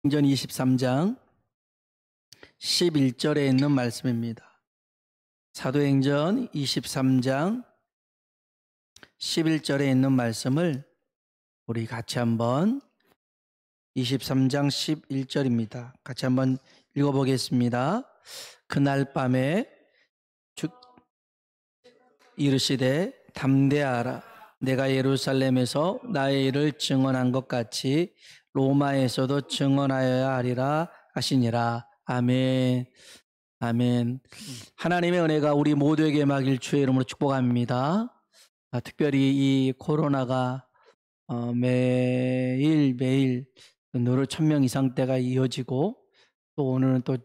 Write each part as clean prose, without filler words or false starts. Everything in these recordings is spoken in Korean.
사도행전 23장 11절에 있는 말씀입니다. 사도행전 23장 11절에 있는 말씀을 우리 같이 한번 23장 11절입니다. 같이 한번 읽어보겠습니다. 그날 밤에 이르시되 담대하라. 내가 예루살렘에서 나의 일을 증언한 것 같이 로마에서도 증언하여야 하리라 하시니라. 아멘. 아멘. 하나님의 은혜가 우리 모두에게 임하길 주의 이름으로 축복합니다. 특별히 이 코로나가 매일 누르 1000명 이상대가 이어지고 또 오늘은 또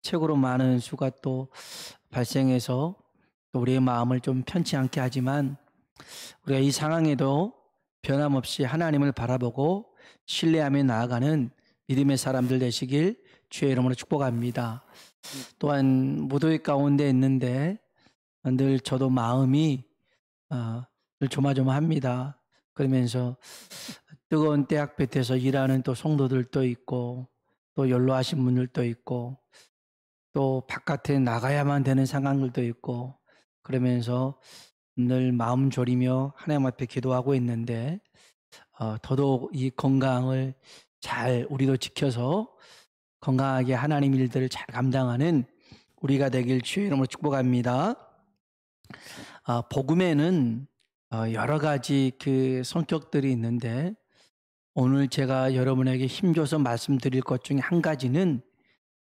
최고로 많은 수가 또 발생해서 또 우리의 마음을 좀 편치 않게 하지만 우리가 이 상황에도 변함없이 하나님을 바라보고 신뢰하며 나아가는 믿음의 사람들 되시길 주의 이름으로 축복합니다. 또한 무더위 가운데 있는데 늘 저도 마음이 늘 조마조마합니다. 그러면서 뜨거운 때학볕에서 일하는 또 성도들도 있고 또 연로하신 분들도 있고 또 바깥에 나가야만 되는 상황들도 있고 그러면서 늘 마음 졸이며 하나님 앞에 기도하고 있는데 더더욱 이 건강을 잘 우리도 지켜서 건강하게 하나님 일들을 잘 감당하는 우리가 되길 주의 이름으로 축복합니다. 복음에는 여러 가지 그 성격들이 있는데 오늘 제가 여러분에게 힘줘서 말씀드릴 것 중에 한 가지는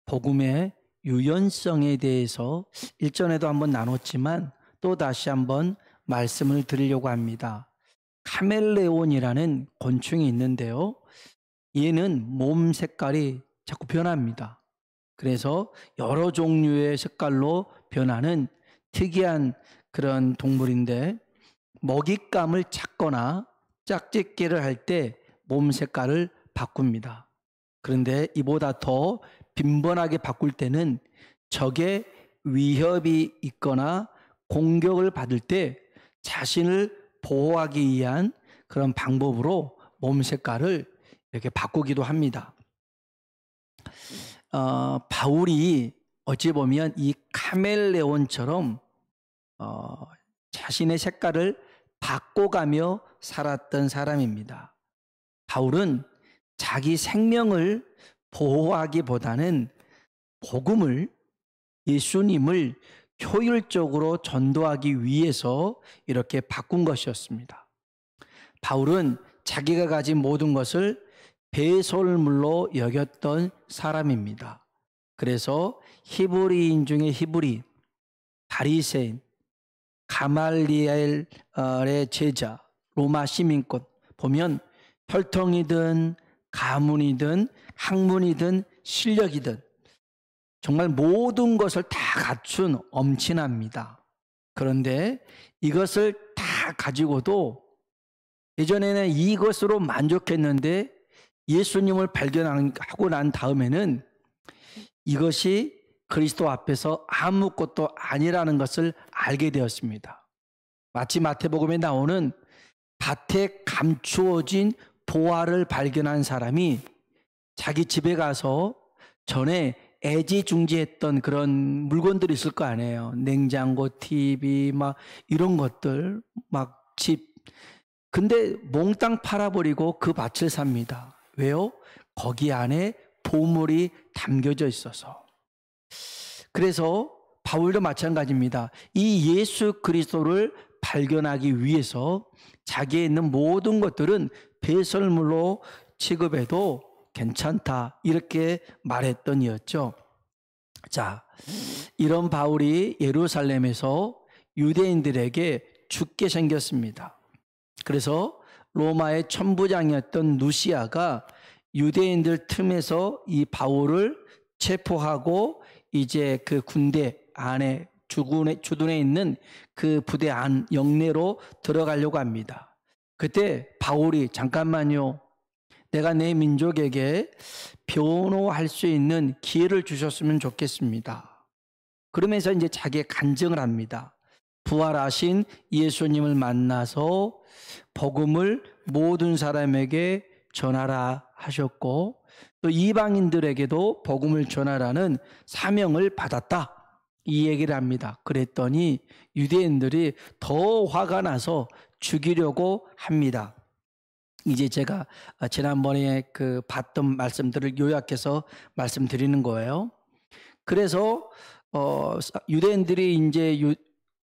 복음의 유연성에 대해서 일전에도 한번 나눴지만 또 다시 한번 말씀을 드리려고 합니다. 카멜레온이라는 곤충이 있는데요. 얘는 몸 색깔이 자꾸 변합니다. 그래서 여러 종류의 색깔로 변하는 특이한 그런 동물인데 먹잇감을 찾거나 짝짓기를 할 때 몸 색깔을 바꿉니다. 그런데 이보다 더 빈번하게 바꿀 때는 적의 위협이 있거나 공격을 받을 때 자신을 보호하기 위한 그런 방법으로 몸 색깔을 이렇게 바꾸기도 합니다. 바울이 어찌 보면 이 카멜레온처럼 자신의 색깔을 바꿔가며 살았던 사람입니다. 바울은 자기 생명을 보호하기보다는 복음을, 예수님을 효율적으로 전도하기 위해서 이렇게 바꾼 것이었습니다. 바울은 자기가 가진 모든 것을 배설물로 여겼던 사람입니다. 그래서 히브리인 중에 히브리, 바리새인, 가말리엘의 제자, 로마 시민권 보면 혈통이든 가문이든 학문이든 실력이든 정말 모든 것을 다 갖춘 엄친아입니다. 그런데 이것을 다 가지고도 예전에는 이것으로 만족했는데 예수님을 발견하고 난 다음에는 이것이 그리스도 앞에서 아무것도 아니라는 것을 알게 되었습니다. 마치 마태복음에 나오는 밭에 감추어진 보화를 발견한 사람이 자기 집에 가서 전에 애지중지했던 그런 물건들이 있을 거 아니에요. 냉장고, TV, 막 이런 것들, 막 집. 근데 몽땅 팔아버리고 그 밭을 삽니다. 왜요? 거기 안에 보물이 담겨져 있어서. 그래서 바울도 마찬가지입니다. 이 예수 그리스도를 발견하기 위해서 자기에 있는 모든 것들은 배설물로 취급해도 괜찮다 이렇게 말했던 이였죠. 자, 이런 바울이 예루살렘에서 유대인들에게 죽게 생겼습니다. 그래서 로마의 천부장이었던 누시아가 유대인들 틈에서 이 바울을 체포하고 이제 그 군대 안에 주둔해 있는 그 부대 안 영내로 들어가려고 합니다. 그때 바울이 잠깐만요. 내가 내 민족에게 변호할 수 있는 기회를 주셨으면 좋겠습니다. 그러면서 이제 자기의 간증을 합니다. 부활하신 예수님을 만나서 복음을 모든 사람에게 전하라 하셨고 또 이방인들에게도 복음을 전하라는 사명을 받았다. 이 얘기를 합니다. 그랬더니 유대인들이 더 화가 나서 죽이려고 합니다. 이제 제가 지난번에 그 봤던 말씀들을 요약해서 말씀드리는 거예요. 그래서 유대인들이 이제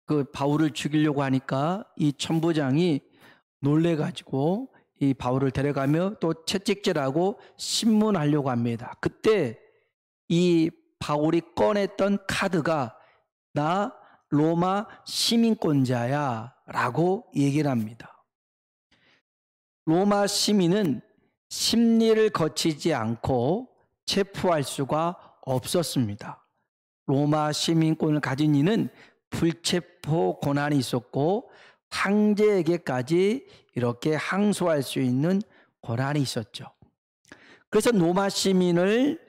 그 바울을 죽이려고 하니까 이 천부장이 놀래가지고 이 바울을 데려가며 또 채찍질하고 신문하려고 합니다. 그때 이 바울이 꺼냈던 카드가 나 로마 시민권자야 라고 얘기를 합니다. 로마 시민은 심리를 거치지 않고 체포할 수가 없었습니다. 로마 시민권을 가진 이는 불체포 권한이 있었고 황제에게까지 이렇게 항소할 수 있는 권한이 있었죠. 그래서 로마 시민을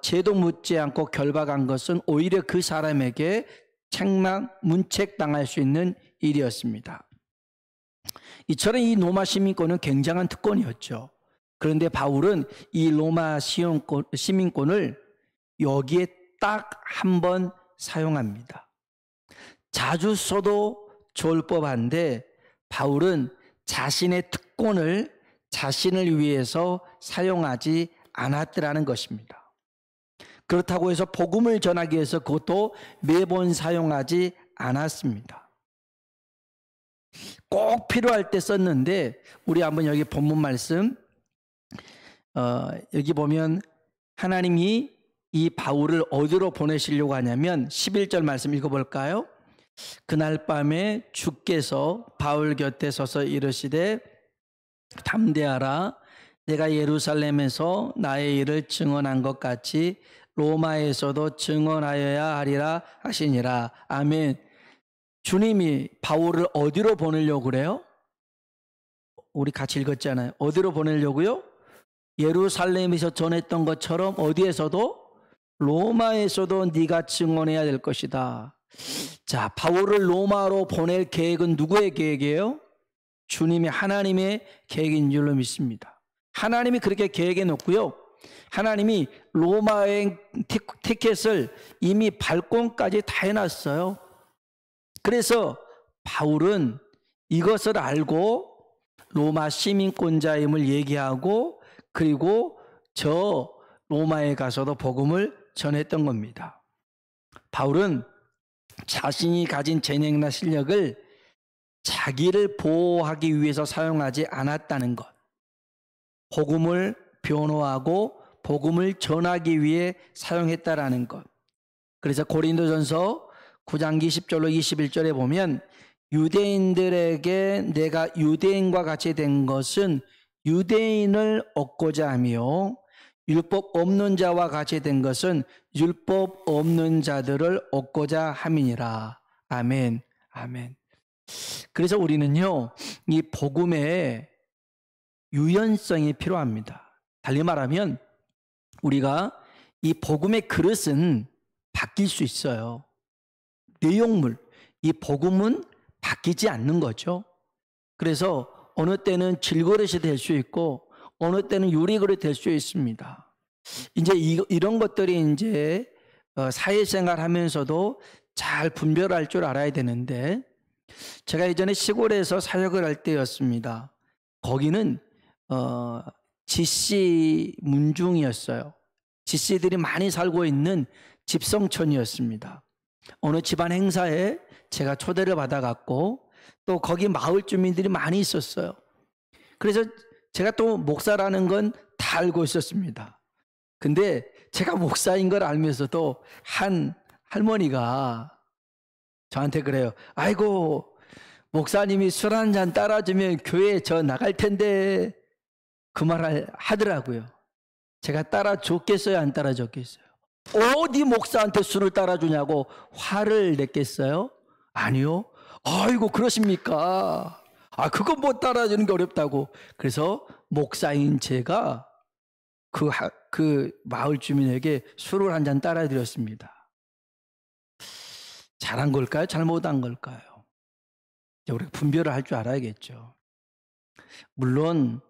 죄도 묻지 않고 결박한 것은 오히려 그 사람에게 문책당할 수 있는 일이었습니다. 이처럼 이 로마 시민권은 굉장한 특권이었죠. 그런데 바울은 이 로마 시민권을 여기에 딱 한 번 사용합니다. 자주 써도 좋을 법한데 바울은 자신의 특권을 자신을 위해서 사용하지 않았더라는 것입니다. 그렇다고 해서 복음을 전하기 위해서 그것도 매번 사용하지 않았습니다. 꼭 필요할 때 썼는데 우리 한번 여기 본문 말씀 여기 보면 하나님이 이 바울을 어디로 보내시려고 하냐면 11절 말씀 읽어볼까요? 그날 밤에 주께서 바울 곁에 서서 이르시되 담대하라 내가 예루살렘에서 나의 일을 증언한 것 같이 로마에서도 증언하여야 하리라 하시니라. 아멘. 주님이 바울을 어디로 보내려고 그래요? 우리 같이 읽었잖아요. 어디로 보내려고요? 예루살렘에서 전했던 것처럼 어디에서도? 로마에서도 네가 증언해야 될 것이다. 자, 바울을 로마로 보낼 계획은 누구의 계획이에요? 주님의 하나님의 계획인 줄로 믿습니다. 하나님이 그렇게 계획해 놓고요. 하나님이 로마의 티켓을 이미 발권까지 다 해놨어요. 그래서 바울은 이것을 알고 로마 시민권자임을 얘기하고 그리고 저 로마에 가서도 복음을 전했던 겁니다. 바울은 자신이 가진 재능이나 실력을 자기를 보호하기 위해서 사용하지 않았다는 것. 복음을 변호하고 복음을 전하기 위해 사용했다라는 것. 그래서 고린도전서 9장 20절로 21절에 보면 유대인들에게 내가 유대인과 같이 된 것은 유대인을 얻고자 하며 율법 없는 자와 같이 된 것은 율법 없는 자들을 얻고자 함이니라. 아멘. 아멘. 그래서 우리는요, 이 복음의 유연성이 필요합니다. 달리 말하면 우리가 이 복음의 그릇은 바뀔 수 있어요. 내용물, 이 복음은 바뀌지 않는 거죠. 그래서 어느 때는 질그릇이 될 수 있고 어느 때는 유리그릇이 될 수 있습니다. 이제 이런 것들이 이제 사회생활 하면서도 잘 분별할 줄 알아야 되는데 제가 예전에 시골에서 사역을 할 때였습니다. 거기는 지씨 문중이었어요. 지씨들이 많이 살고 있는 집성촌이었습니다. 어느 집안 행사에 제가 초대를 받아갔고 또 거기 마을 주민들이 많이 있었어요. 그래서 제가 또 목사라는 건 다 알고 있었습니다. 근데 제가 목사인 걸 알면서도 한 할머니가 저한테 그래요. 아이고 목사님이 술 한 잔 따라주면 교회 저 나갈 텐데 그 말을 하더라고요. 제가 따라줬겠어요? 안 따라줬겠어요? 어디 목사한테 술을 따라주냐고 화를 냈겠어요? 아니요. 아이고 그러십니까? 그건 못 따라주는 게 어렵다고. 그래서 목사인 제가 그 마을 주민에게 술을 한 잔 따라드렸습니다. 잘한 걸까요? 잘못한 걸까요? 우리가 분별을 할 줄 알아야겠죠. 물론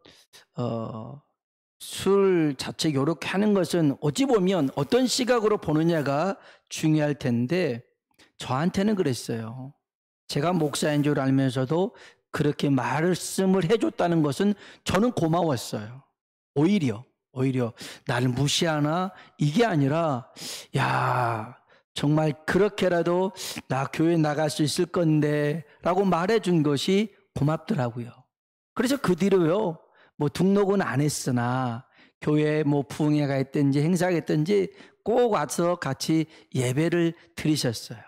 술 자체 이렇게 하는 것은 어찌 보면 어떤 시각으로 보느냐가 중요할 텐데 저한테는 그랬어요. 제가 목사인 줄 알면서도 그렇게 말씀을 해줬다는 것은 저는 고마웠어요. 오히려 나를 무시하나 이게 아니라 야 정말 그렇게라도 나 교회 나갈 수 있을 건데 라고 말해준 것이 고맙더라고요. 그래서 그 뒤로요 뭐 등록은 안 했으나 교회에 뭐 부흥회가 있든지 행사가 있든지 꼭 와서 같이 예배를 드리셨어요.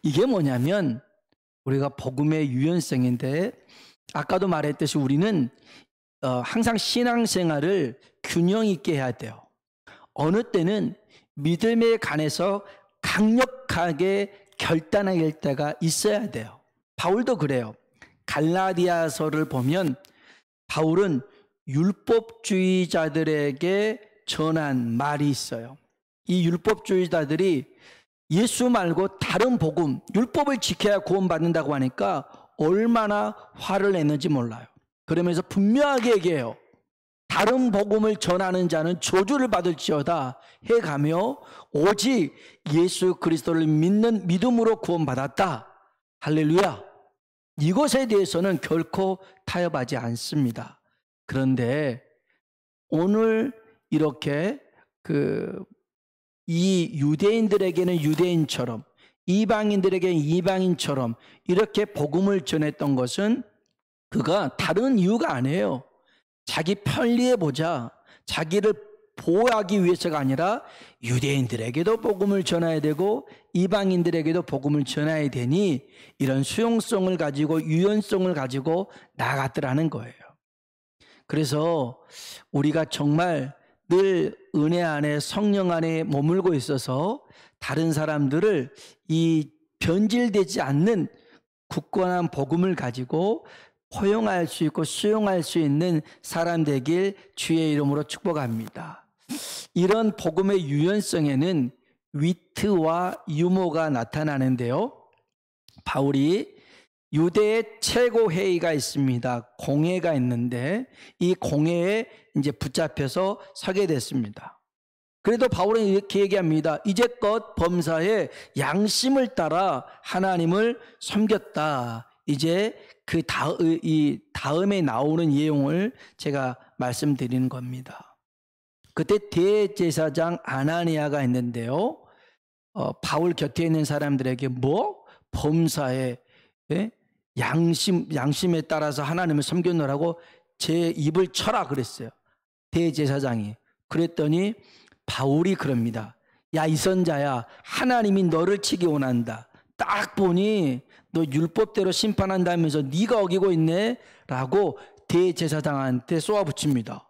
이게 뭐냐면 우리가 복음의 유연성인데 아까도 말했듯이 우리는 항상 신앙생활을 균형 있게 해야 돼요. 어느 때는 믿음에 관해서 강력하게 결단할 때가 있어야 돼요. 바울도 그래요. 갈라디아서를 보면 바울은 율법주의자들에게 전한 말이 있어요. 이 율법주의자들이 예수 말고 다른 복음, 율법을 지켜야 구원받는다고 하니까 얼마나 화를 냈는지 몰라요. 그러면서 분명하게 얘기해요. 다른 복음을 전하는 자는 저주를 받을지어다 해가며 오직 예수 그리스도를 믿는 믿음으로 구원받았다. 할렐루야. 이것에 대해서는 결코 타협하지 않습니다. 그런데 오늘 이렇게 이 유대인들에게는 유대인처럼 이방인들에게는 이방인처럼 이렇게 복음을 전했던 것은 그가 다른 이유가 아니에요. 자기 편리해 보자, 자기를 보호하기 위해서가 아니라 유대인들에게도 복음을 전해야 되고 이방인들에게도 복음을 전해야 되니 이런 수용성을 가지고 유연성을 가지고 나아갔더라는 거예요. 그래서 우리가 정말 늘 은혜 안에 성령 안에 머물고 있어서 다른 사람들을 이 변질되지 않는 굳건한 복음을 가지고 포용할 수 있고 수용할 수 있는 사람 되길 주의 이름으로 축복합니다. 이런 복음의 유연성에는 위트와 유머가 나타나는데요. 바울이 유대의 최고 회의가 있습니다. 공회가 있는데 이 공회에 이제 붙잡혀서 서게 됐습니다. 그래도 바울은 이렇게 얘기합니다. 이제껏 범사에 양심을 따라 하나님을 섬겼다. 이제 그 다음에 나오는 내용을 제가 말씀드리는 겁니다. 그때 대제사장 아나니아가 있는데요. 바울 곁에 있는 사람들에게 범사에 양심에 따라서 하나님을 섬겼노라고 제 입을 쳐라 그랬어요. 대제사장이. 그랬더니 바울이 그럽니다. 야, 이 선자야, 하나님이 너를 치기 원한다. 딱 보니 너 율법대로 심판한다면서 네가 어기고 있네 라고 대제사장한테 쏘아붙입니다.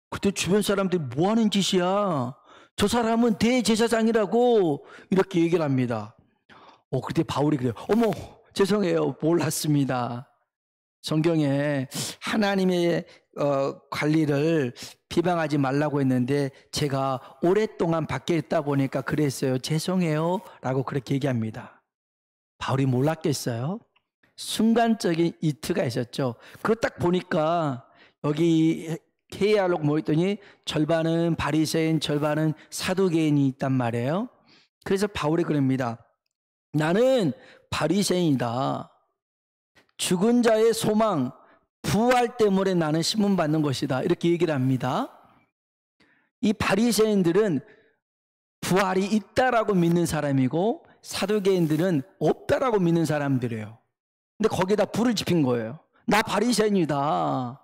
그때 주변 사람들이 뭐 하는 짓이야, 저 사람은 대제사장이라고 이렇게 얘기를 합니다. 그때 바울이 그래요. 어머, 죄송해요, 몰랐습니다. 성경에 하나님의 관리를 비방하지 말라고 했는데 제가 오랫동안 밖에 있다 보니까 그랬어요. 죄송해요 라고 그렇게 얘기합니다. 바울이 몰랐겠어요? 순간적인 이트가 있었죠. 그거 딱 보니까 여기 회의하러 모였더니 절반은 바리새인, 절반은 사두개인이 있단 말이에요. 그래서 바울이 그럽니다. 나는 바리새인이다. 죽은 자의 소망, 부활 때문에 나는 신문받는 것이다. 이렇게 얘기를 합니다. 이 바리새인들은 부활이 있다라고 믿는 사람이고 사두개인들은 없다라고 믿는 사람들이에요. 근데 거기에다 불을 지핀 거예요. 나 바리새인이다.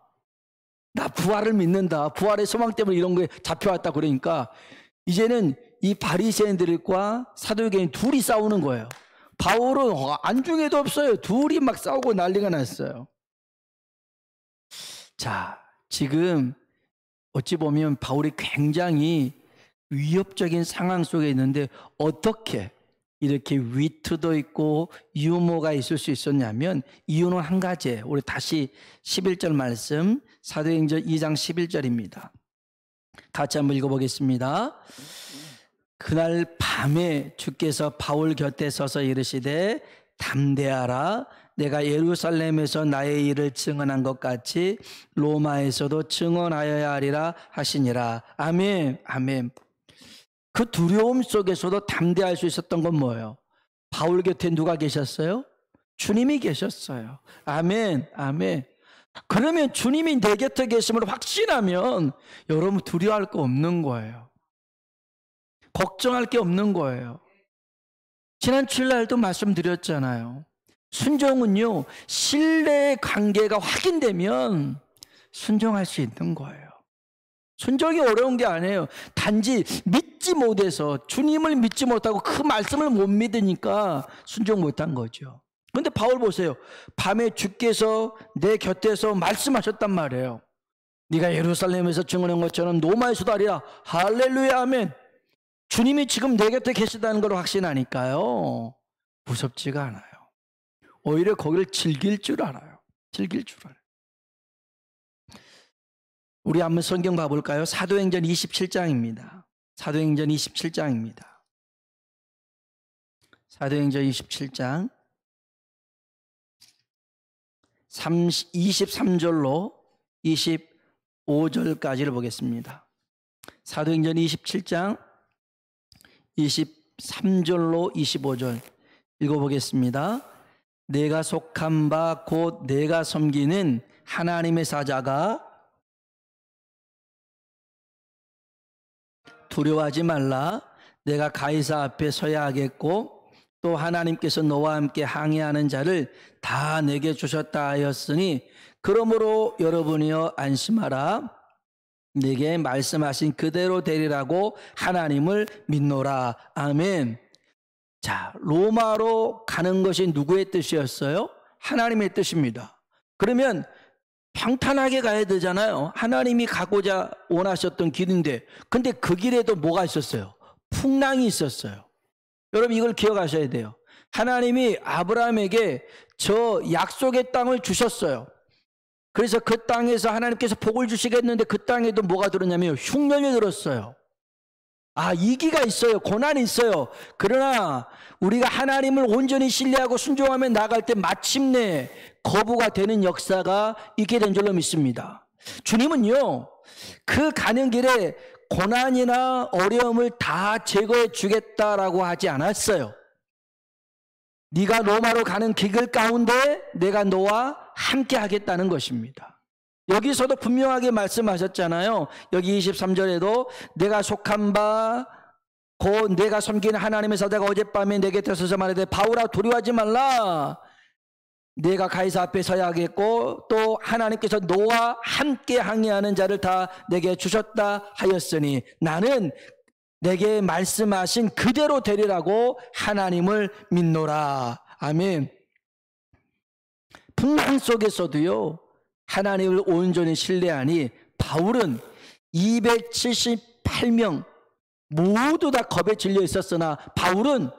나 부활을 믿는다. 부활의 소망 때문에 이런 거에 잡혀왔다. 그러니까 이제는 이 바리새인들과 사두개인 둘이 싸우는 거예요. 바울은 안중에도 없어요. 둘이 막 싸우고 난리가 났어요. 자, 지금 어찌 보면 바울이 굉장히 위협적인 상황 속에 있는데 어떻게 이렇게 위트도 있고 유머가 있을 수 있었냐면 이유는 한 가지예요. 우리 다시 11절 말씀, 사도행전 2장 11절입니다. 같이 한번 읽어보겠습니다. 그날 밤에 주께서 바울 곁에 서서 이르시되 담대하라, 내가 예루살렘에서 나의 일을 증언한 것 같이 로마에서도 증언하여야 하리라 하시니라. 아멘. 아멘. 그 두려움 속에서도 담대할 수 있었던 건 뭐예요? 바울 곁에 누가 계셨어요? 주님이 계셨어요. 아멘. 아멘. 그러면 주님이 내 곁에 계심을 확신하면 여러분 두려워할 거 없는 거예요. 걱정할 게 없는 거예요. 지난 주일날도 말씀드렸잖아요. 순종은요, 신뢰의 관계가 확인되면 순종할 수 있는 거예요. 순종이 어려운 게 아니에요. 단지 믿지 못해서, 주님을 믿지 못하고 그 말씀을 못 믿으니까 순종 못한 거죠. 그런데 바울 보세요. 밤에 주께서 내 곁에서 말씀하셨단 말이에요. 네가 예루살렘에서 증언한 것처럼 로마에서도 하리라. 할렐루야. 아멘. 주님이 지금 내 곁에 계시다는 걸 확신하니까요, 무섭지가 않아요. 오히려 거기를 즐길 줄 알아요. 즐길 줄 알아요. 우리 한번 성경 봐볼까요? 사도행전 27장입니다. 사도행전 27장입니다. 사도행전 27장 23절로 25절까지를 보겠습니다. 사도행전 27장 23절로 25절 읽어보겠습니다. 내가 속한 바 곧 내가 섬기는 하나님의 사자가 두려워하지 말라. 내가 가이사 앞에 서야 하겠고 또 하나님께서 너와 함께 항해하는 자를 다 내게 주셨다 하였으니 그러므로 여러분이여 안심하라. 내게 말씀하신 그대로 되리라고 하나님을 믿노라. 아멘. 자, 로마로 가는 것이 누구의 뜻이었어요? 하나님의 뜻입니다. 그러면 평탄하게 가야 되잖아요. 하나님이 가고자 원하셨던 길인데, 근데 그 길에도 뭐가 있었어요? 풍랑이 있었어요. 여러분 이걸 기억하셔야 돼요. 하나님이 아브라함에게 저 약속의 땅을 주셨어요. 그래서 그 땅에서 하나님께서 복을 주시겠는데 그 땅에도 뭐가 들었냐면 흉년이 들었어요. 아, 이기가 있어요. 고난이 있어요. 그러나 우리가 하나님을 온전히 신뢰하고 순종하며 나갈 때 마침내 거부가 되는 역사가 있게 된 줄로 믿습니다. 주님은요, 그 가는 길에 고난이나 어려움을 다 제거해 주겠다라고 하지 않았어요. 네가 로마로 가는 길 가운데 내가 너와 함께 하겠다는 것입니다. 여기서도 분명하게 말씀하셨잖아요. 여기 23절에도 내가 속한 바 곧 내가 섬기는 하나님의 사자가 어젯밤에 내 곁에 서서 말하되 바울아 두려워하지 말라. 내가 가이사 앞에 서야 하겠고 또 하나님께서 너와 함께 항해하는 자를 다 내게 주셨다 하였으니 나는 내게 말씀하신 그대로 되리라고 하나님을 믿노라. 아멘. 풍랑 속에서도요, 하나님을 온전히 신뢰하니 바울은 278명 모두 다 겁에 질려 있었으나 바울은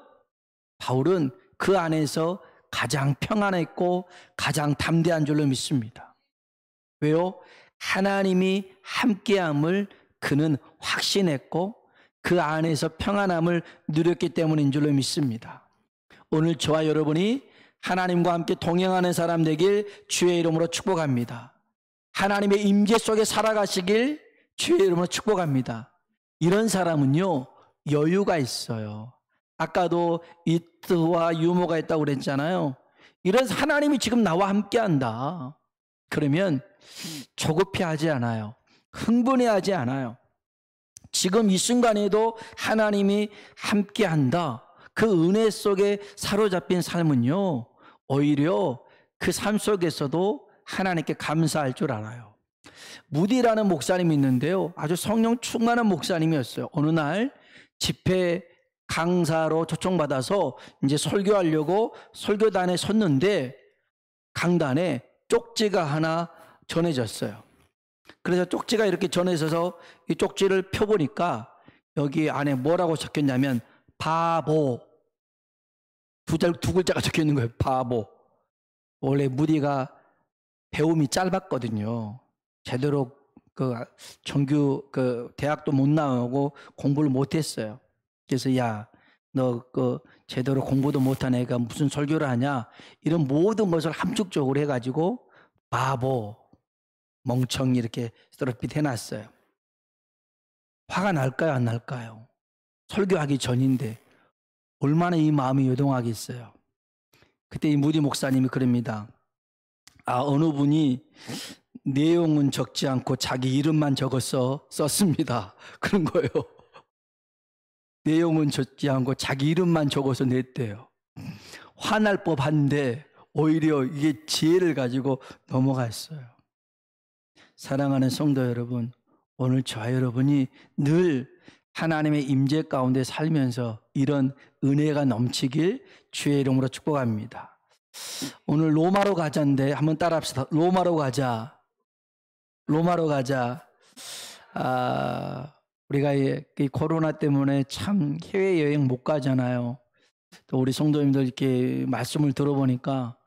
그 안에서 가장 평안했고 가장 담대한 줄로 믿습니다. 왜요? 하나님이 함께함을 그는 확신했고 그 안에서 평안함을 누렸기 때문인 줄로 믿습니다. 오늘 저와 여러분이 하나님과 함께 동행하는 사람 되길 주의 이름으로 축복합니다. 하나님의 임재 속에 살아가시길 주의 이름으로 축복합니다. 이런 사람은요, 여유가 있어요. 아까도 이트와 유모가 있다고 그랬잖아요. 이런 하나님이 지금 나와 함께 한다. 그러면 조급해하지 않아요. 흥분해하지 않아요. 지금 이 순간에도 하나님이 함께 한다. 그 은혜 속에 사로잡힌 삶은요, 오히려 그 삶 속에서도 하나님께 감사할 줄 알아요. 무디라는 목사님이 있는데요, 아주 성령 충만한 목사님이었어요. 어느 날 집회 강사로 초청받아서 이제 설교하려고 설교단에 섰는데 강단에 쪽지가 하나 전해졌어요. 그래서 쪽지가 이렇게 전해져서 이 쪽지를 펴보니까 여기 안에 뭐라고 적혔냐면 바보, 두 글자가 적혀 있는 거예요. 바보. 원래 무디가 배움이 짧았거든요. 제대로 정규 대학도 못 나오고 공부를 못 했어요. 그래서 야, 너 제대로 공부도 못한 애가 무슨 설교를 하냐, 이런 모든 것을 함축적으로 해가지고 바보, 멍청이 이렇게 쓰러빛 해놨어요. 화가 날까요, 안 날까요? 설교하기 전인데 얼마나 이 마음이 요동하겠어요. 그때 이 무디 목사님이 그럽니다. 어느 분이 내용은 적지 않고 자기 이름만 적어서 썼습니다. 그런 거예요. 내용은 적지 않고 자기 이름만 적어서 냈대요. 화날 법한데 오히려 이게 지혜를 가지고 넘어갔어요. 사랑하는 성도 여러분, 오늘 저와 여러분이 늘 하나님의 임재 가운데 살면서 이런 은혜가 넘치길 주의 이름으로 축복합니다. 오늘 로마로 가자인데 한번 따라합시다. 로마로 가자. 로마로 가자. 우리가 이 코로나 때문에 참 해외여행 못 가잖아요. 또 우리 성도님들 이렇게 말씀을 들어보니까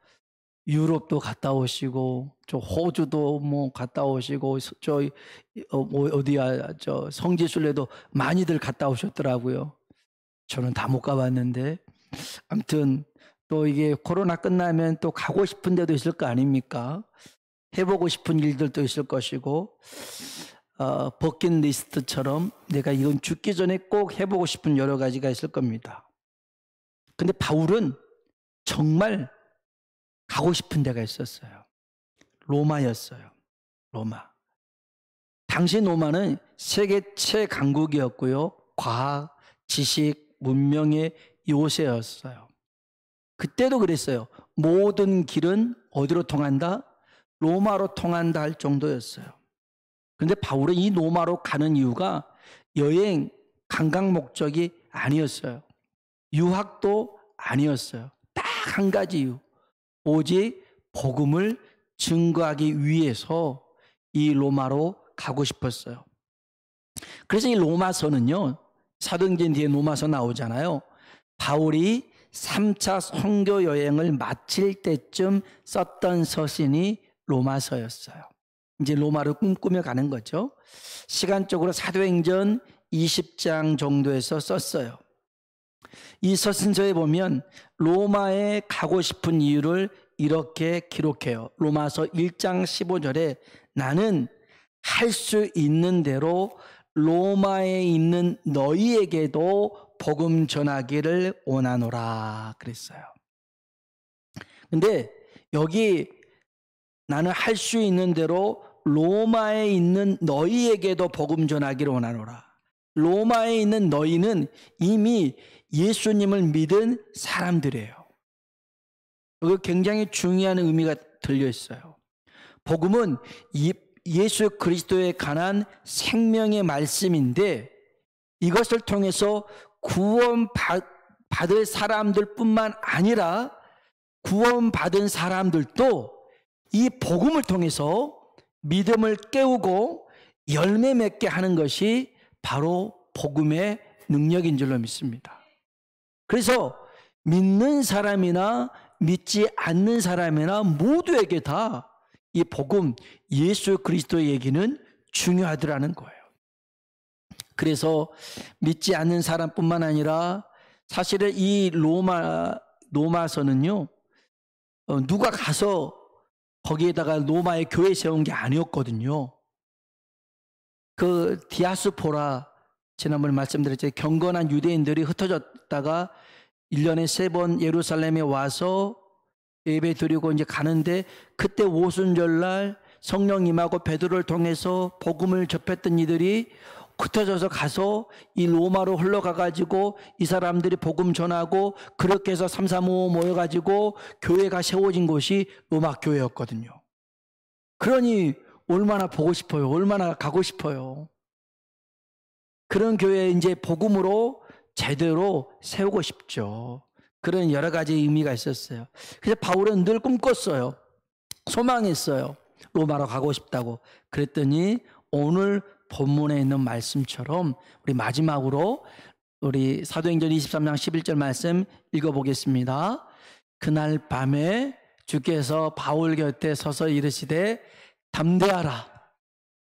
유럽도 갔다 오시고, 저 호주도 뭐 갔다 오시고, 저 성지순례도 많이들 갔다 오셨더라고요. 저는 다 못 가봤는데, 아무튼 또 이게 코로나 끝나면 또 가고 싶은 데도 있을 거 아닙니까? 해보고 싶은 일들도 있을 것이고, 버킷리스트처럼 내가 이건 죽기 전에 꼭 해보고 싶은 여러 가지가 있을 겁니다. 근데 바울은 정말 가고 싶은 데가 있었어요. 로마였어요. 로마. 당시 로마는 세계 최강국이었고요. 과학, 지식, 문명의 요새였어요. 그때도 그랬어요. 모든 길은 어디로 통한다? 로마로 통한다 할 정도였어요. 그런데 바울은 이 로마로 가는 이유가 여행, 관광 목적이 아니었어요. 유학도 아니었어요. 딱 한 가지 이유. 오직 복음을 증거하기 위해서 이 로마로 가고 싶었어요. 그래서 이 로마서는요, 사도행전 뒤에 로마서 나오잖아요. 바울이 3차 선교 여행을 마칠 때쯤 썼던 서신이 로마서였어요. 이제 로마를 꿈꾸며 가는 거죠. 시간적으로 사도행전 20장 정도에서 썼어요. 이 서신서에 보면 로마에 가고 싶은 이유를 이렇게 기록해요. 로마서 1장 15절에 나는 할 수 있는 대로 로마에 있는 너희에게도 복음 전하기를 원하노라 그랬어요. 근데 여기 나는 할 수 있는 대로 로마에 있는 너희에게도 복음 전하기를 원하노라. 로마에 있는 너희는 이미 예수님을 믿은 사람들이에요. 이거 굉장히 중요한 의미가 들려 있어요. 복음은 예수 그리스도에 관한 생명의 말씀인데 이것을 통해서 구원받을 사람들뿐만 아니라 구원받은 사람들도 이 복음을 통해서 믿음을 깨우고 열매 맺게 하는 것이 바로 복음의 능력인 줄로 믿습니다. 그래서 믿는 사람이나 믿지 않는 사람이나 모두에게 다 이 복음, 예수 그리스도의 얘기는 중요하더라는 거예요. 그래서 믿지 않는 사람뿐만 아니라 사실은 이 로마서는요, 누가 가서 거기에다가 로마의 교회 세운 게 아니었거든요. 그 디아스포라, 지난번에 말씀드렸죠. 경건한 유대인들이 흩어졌다가 1년에 3번 예루살렘에 와서 예배 드리고 이제 가는데, 그때 오순절날 성령 임하고 베드로를 통해서 복음을 접했던 이들이 흩어져서 가서 이 로마로 흘러가가지고 이 사람들이 복음 전하고, 그렇게 해서 335 모여가지고 교회가 세워진 곳이 로마 교회였거든요. 그러니 얼마나 보고 싶어요. 얼마나 가고 싶어요. 그런 교회에 이제 복음으로 제대로 세우고 싶죠. 그런 여러 가지 의미가 있었어요. 그래서 바울은 늘 꿈꿨어요. 소망했어요. 로마로 가고 싶다고. 그랬더니 오늘 본문에 있는 말씀처럼 우리 마지막으로 우리 사도행전 23장 11절 말씀 읽어보겠습니다. 그날 밤에 주께서 바울 곁에 서서 이르시되 담대하라.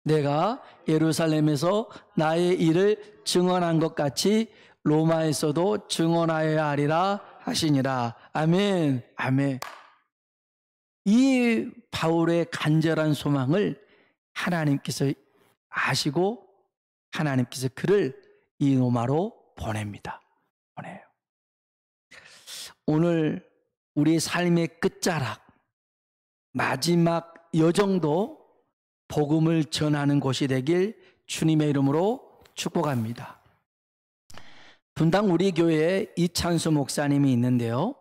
내가 예루살렘에서 나의 일을 증언한 것 같이 로마에서도 증언하여야 하리라 하시니라. 아멘. 아멘. 이 바울의 간절한 소망을 하나님께서 아시고 하나님께서 그를 이 로마로 보냅니다. 보내요. 오늘 우리 삶의 끝자락, 마지막 여정도 복음을 전하는 곳이 되길 주님의 이름으로 축복합니다. 분당 우리 교회에 이찬수 목사님이 있는데요.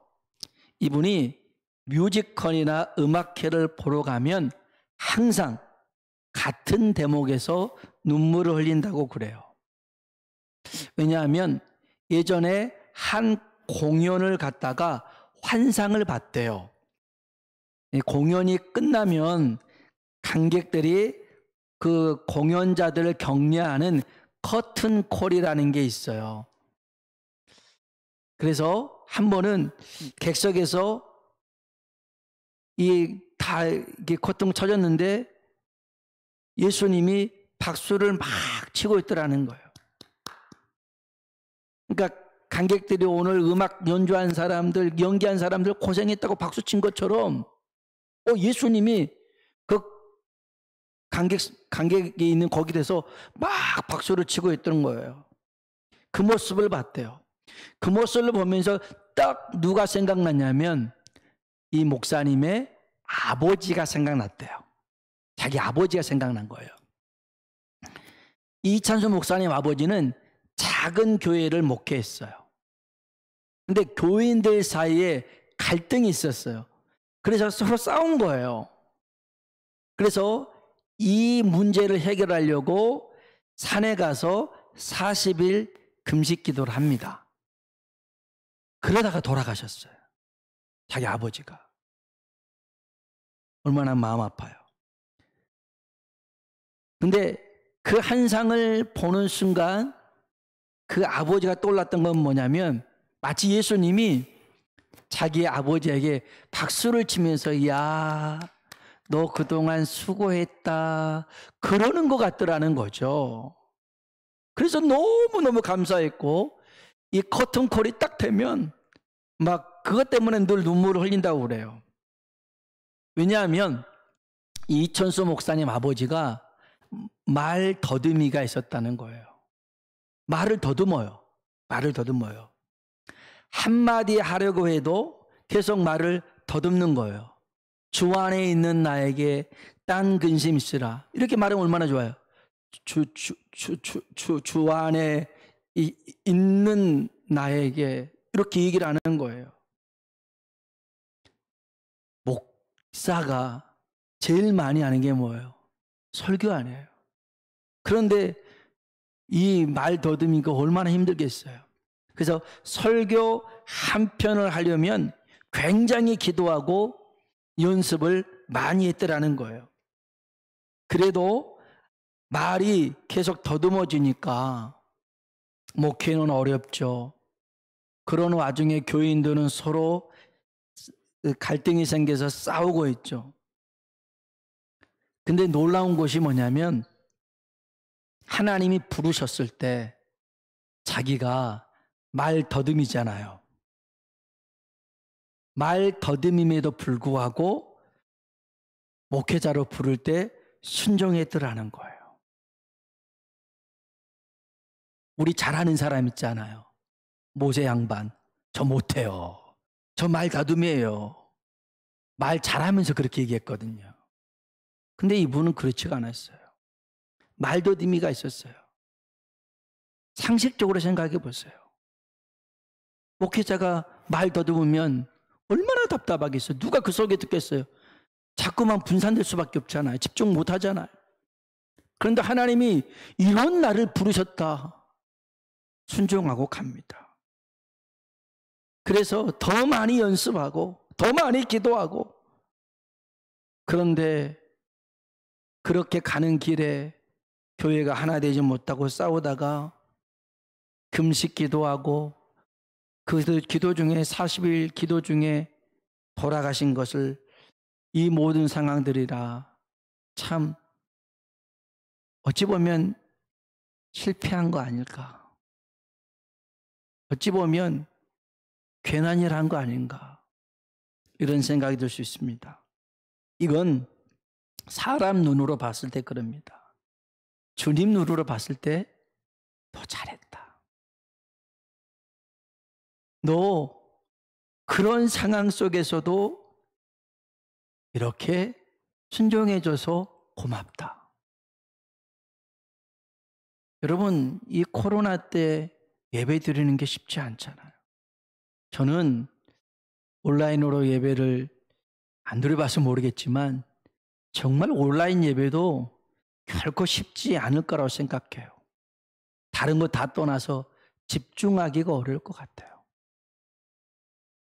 이분이 뮤지컬이나 음악회를 보러 가면 항상 같은 대목에서 눈물을 흘린다고 그래요. 왜냐하면 예전에 한 공연을 갔다가 환상을 봤대요. 공연이 끝나면 관객들이 그 공연자들을 격려하는 커튼콜이라는 게 있어요. 그래서 한 번은 객석에서 이게 커튼 쳐졌는데 예수님이 박수를 막 치고 있더라는 거예요. 그러니까 관객들이 오늘 음악 연주한 사람들, 연기한 사람들 고생했다고 박수 친 것처럼 예수님이 그 관객이 있는 거기 대해서 막 박수를 치고 있던 거예요. 그 모습을 봤대요. 그 모습을 보면서 딱 누가 생각났냐면 이 목사님의 아버지가 생각났대요. 자기 아버지가 생각난 거예요. 이찬수 목사님 아버지는 작은 교회를 목회했어요. 근데 교인들 사이에 갈등이 있었어요. 그래서 서로 싸운 거예요. 그래서 이 문제를 해결하려고 산에 가서 40일 금식 기도를 합니다. 그러다가 돌아가셨어요. 자기 아버지가. 얼마나 마음 아파요. 근데 그 환상을 보는 순간 그 아버지가 떠올랐던 건 뭐냐면 마치 예수님이 자기 아버지에게 박수를 치면서 야, 너 그동안 수고했다 그러는 것 같더라는 거죠. 그래서 너무너무 감사했고 이 커튼콜이 딱 되면 막 그것 때문에 늘 눈물을 흘린다고 그래요. 왜냐하면 이 이천수 목사님 아버지가 말 더듬이가 있었다는 거예요. 말을 더듬어요. 말을 더듬어요. 한마디 하려고 해도 계속 말을 더듬는 거예요. 주 안에 있는 나에게 딴 근심 있으라. 이렇게 말하면 얼마나 좋아요. 주 안에 있는 나에게 이렇게 얘기를 하는 거예요. 목사가 제일 많이 하는 게 뭐예요? 설교 아니에요. 그런데 이 말 더듬이가 얼마나 힘들겠어요. 그래서 설교 한 편을 하려면 굉장히 기도하고 연습을 많이 했더라는 거예요. 그래도 말이 계속 더듬어지니까 목회는 어렵죠. 그런 와중에 교인들은 서로 갈등이 생겨서 싸우고 있죠. 근데 놀라운 것이 뭐냐면 하나님이 부르셨을 때 자기가 말 더듬이잖아요. 말 더듬임에도 불구하고 목회자로 부를 때 순종했더라는 거예요. 우리 잘하는 사람 있잖아요. 모세 양반. 저 못해요. 저 말 더듬이에요. 말 잘하면서 그렇게 얘기했거든요. 근데 이분은 그렇지가 않았어요. 말 더듬이가 있었어요. 상식적으로 생각해 보세요. 목회자가 말 더듬으면 얼마나 답답하겠어요. 누가 그 속에 듣겠어요. 자꾸만 분산될 수밖에 없잖아요. 집중 못 하잖아요. 그런데 하나님이 이런 나를 부르셨다. 순종하고 갑니다. 그래서 더 많이 연습하고 더 많이 기도하고 그런데 그렇게 가는 길에 교회가 하나 되지 못하고 싸우다가 금식 기도하고 그 기도 중에 40일 기도 중에 돌아가신 것을 이 모든 상황들이라 참 어찌 보면 실패한 거 아닐까. 어찌 보면 괜한 일 한 거 아닌가, 이런 생각이 들 수 있습니다. 이건 사람 눈으로 봤을 때 그럽니다. 주님 눈으로 봤을 때 더 잘했다. 너 그런 상황 속에서도 이렇게 순종해줘서 고맙다. 여러분, 이 코로나 때 예배 드리는 게 쉽지 않잖아요. 저는 온라인으로 예배를 안 드려봐서 모르겠지만 정말 온라인 예배도 결코 쉽지 않을 거라고 생각해요. 다른 거 다 떠나서 집중하기가 어려울 것 같아요.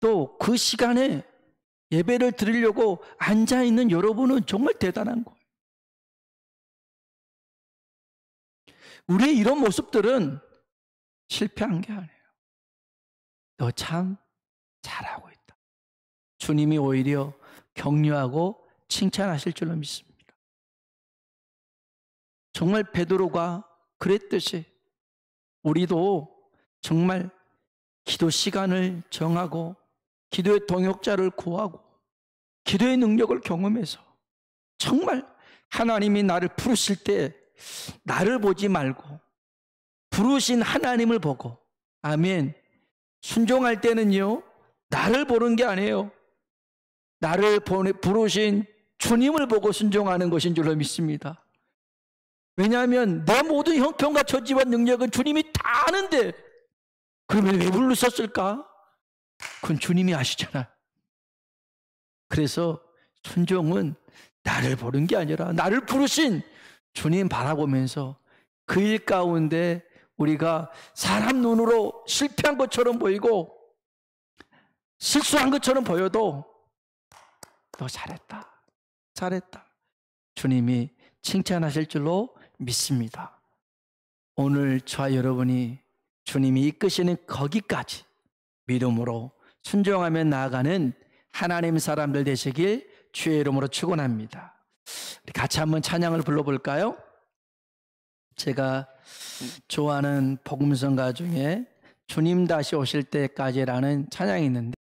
또 그 시간에 예배를 드리려고 앉아있는 여러분은 정말 대단한 거예요. 우리의 이런 모습들은 실패한 게 아니에요. 너 참 잘하고 있다. 주님이 오히려 격려하고 칭찬하실 줄로 믿습니다. 정말 베드로가 그랬듯이 우리도 정말 기도 시간을 정하고 기도의 동역자를 구하고 기도의 능력을 경험해서 정말 하나님이 나를 부르실 때 나를 보지 말고 부르신 하나님을 보고, 아멘, 순종할 때는요 나를 보는 게 아니에요. 나를 부르신 주님을 보고 순종하는 것인 줄로 믿습니다. 왜냐하면 내 모든 형편과 처지와 능력은 주님이 다 아는데 그러면 왜 부르셨을까? 그건 주님이 아시잖아요. 그래서 순종은 나를 보는 게 아니라 나를 부르신 주님 바라보면서 그 일 가운데 우리가 사람 눈으로 실패한 것처럼 보이고 실수한 것처럼 보여도 너 잘했다, 잘했다, 주님이 칭찬하실 줄로 믿습니다. 오늘 저와 여러분이 주님이 이끄시는 거기까지 믿음으로 순종하며 나아가는 하나님 사람들 되시길 주의 이름으로 축원합니다. 우리 같이 한번 찬양을 불러볼까요? 제가 좋아하는 복음성가 중에 주님 다시 오실 때까지라는 찬양이 있는데